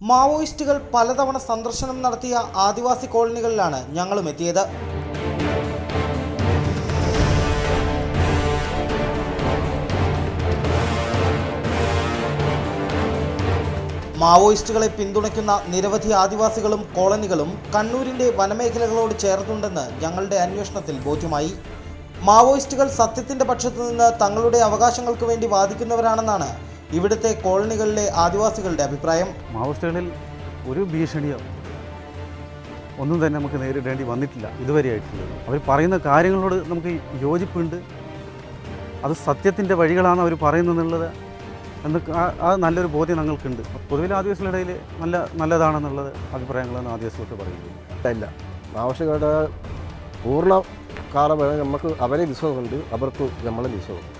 മാവോയിസ്റ്റുകൾ പലതവണ സന്ദർശനം നടത്തിയ ആദിവാസി കോളനികളിലാണ് ഞങ്ങളും എത്തിയത്. മാവോയിസ്റ്റുകളെ പിന്തുണയ്ക്കുന്ന നിരവധി ആദിവാസികളും കോളനികളും കണ്ണൂരിൻ്റെ വനമേഖലകളോട് ചേർന്നുണ്ടെന്ന് ഞങ്ങളുടെ അന്വേഷണത്തിൽ ബോധ്യമായി. മാവോയിസ്റ്റുകൾ സത്യത്തിൻ്റെ പക്ഷത്തു നിന്ന് തങ്ങളുടെ അവകാശങ്ങൾക്ക് വേണ്ടി വാദിക്കുന്നവരാണെന്നാണ് ഇവിടുത്തെ കോളനികളിലെ ആദിവാസികളുടെ അഭിപ്രായം. മാവോയിസ്റ്റുകളിൽ ഒരു ഭീഷണിയോ ഒന്നും തന്നെ നമുക്ക് നേരിടേണ്ടി വന്നിട്ടില്ല ഇതുവരെയായിട്ടുള്ളത്. അവർ പറയുന്ന കാര്യങ്ങളോട് നമുക്ക് യോജിപ്പുണ്ട്. അത് സത്യത്തിൻ്റെ വഴികളാണ് അവർ പറയുന്നതെന്നുള്ളത് ആ നല്ലൊരു ബോധ്യം ഞങ്ങൾക്കുണ്ട്. പൊതുവിൽ ആദിവാസികളുടെ ഇടയിൽ നല്ലതാണെന്നുള്ളത് അഭിപ്രായങ്ങളാണ് ആദിവാസികൾക്ക് പറയുന്നത്. ഇല്ല, മാവോയിസ്റ്റുകളുടെ പൂർണ്ണ കാലം നമുക്ക് അവരെ വിശ്വാസമുണ്ട്, അവർക്ക് നമ്മളെ വിശ്വാസമുണ്ട്.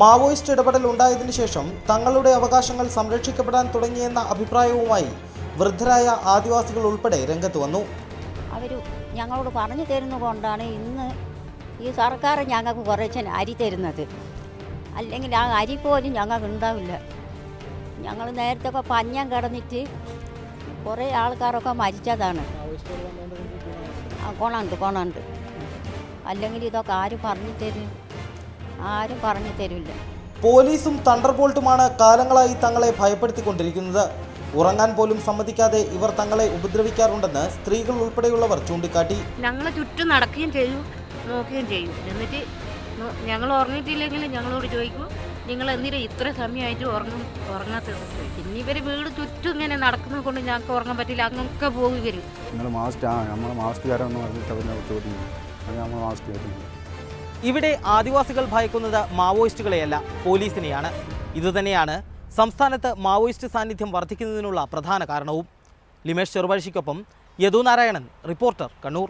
മാവോയിസ്റ്റ് ഇടപെടൽ ഉണ്ടായതിനു ശേഷം തങ്ങളുടെ അവകാശങ്ങൾ സംരക്ഷിക്കപ്പെടാൻ തുടങ്ങിയെന്ന അഭിപ്രായവുമായി വൃദ്ധരായ ആദിവാസികൾ ഉൾപ്പെടെ രംഗത്ത് വന്നു. അവർ ഞങ്ങളോട് പറഞ്ഞു തരുന്നതുകൊണ്ടാണ് ഇന്ന് ഈ സർക്കാർ ഞങ്ങൾക്ക് കുറച്ച് അരി തരുന്നത്. അല്ലെങ്കിൽ ആ അരി പോലും ഞങ്ങൾക്ക് ഉണ്ടാവില്ല. ഞങ്ങൾ നേരത്തെ ഒക്കെ പഞ്ഞം കിടന്നിട്ട് കുറേ ആൾക്കാരൊക്കെ മരിച്ചതാണ്. കൊണുണ്ട്. അല്ലെങ്കിൽ ഇതൊക്കെ ആരും പറഞ്ഞു തരും? ആരും പറഞ്ഞു തരില്ല. പോലീസും തണ്ടർബോൾട്ടുമാണ് കാലങ്ങളായി തങ്ങളെ ഭയപ്പെടുത്തിക്കൊണ്ടിരിക്കുന്നത്. ഉറങ്ങാൻ പോലും സമ്മതിക്കാതെ ഇവർ തങ്ങളെ ഉപദ്രവിക്കാറുണ്ടെന്ന് സ്ത്രീകൾ ഉൾപ്പെടെയുള്ളവർ ചൂണ്ടിക്കാട്ടി. ഞങ്ങൾ ചുറ്റും നടക്കുകയും ചെയ്യും, നോക്കുകയും ചെയ്യും. എന്നിട്ട് ഞങ്ങൾ ഉറങ്ങിയിട്ടില്ലെങ്കിൽ ഞങ്ങളോട് ചോദിക്കും, നിങ്ങൾ എന്തിനാ ഇത്ര സമയമായിട്ട് ഉറങ്ങാത്തത്? പിന്നെ ഇവർ വീട് ചുറ്റും ഇങ്ങനെ നടക്കുന്നത് കൊണ്ട് ഞങ്ങൾക്ക് ഉറങ്ങാൻ പറ്റില്ല. അങ്ങൊക്കെ പോകും ഇവർ. ഇവിടെ ആദിവാസികൾ ഭയക്കുന്നത് മാവോയിസ്റ്റുകളെയല്ല, പോലീസിനെയാണ്. ഇതുതന്നെയാണ് സംസ്ഥാനത്ത് മാവോയിസ്റ്റ് സാന്നിധ്യം വർദ്ധിക്കുന്നതിനുള്ള പ്രധാന കാരണവും. ലിമേഷ് ചെറുപഴശ്ശിക്കൊപ്പം യദു നാരായണൻ, റിപ്പോർട്ടർ, കണ്ണൂർ.